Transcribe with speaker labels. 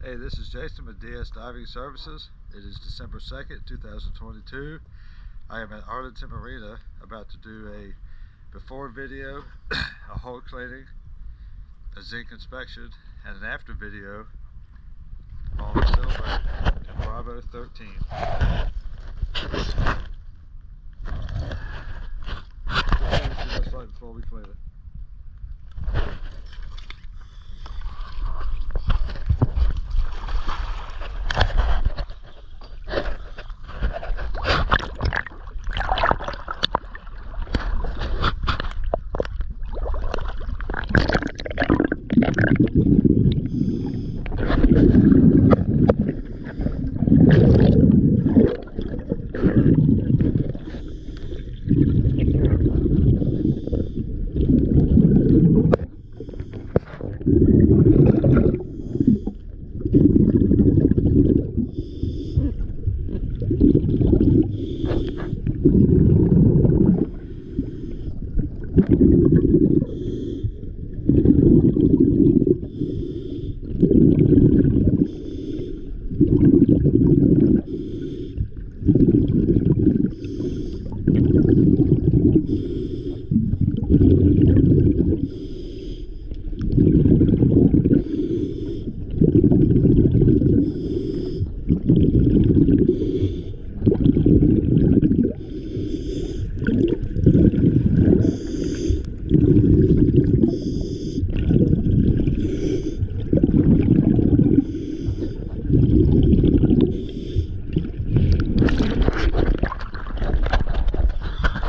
Speaker 1: Hey, this is Jason with DS Diving Services. It is December 2nd, 2022. I am at Arlington Marina about to do a before video, a hull cleaning, a zinc inspection, and an after video on the Sailboat in Bravo 13. Just like before we clean it.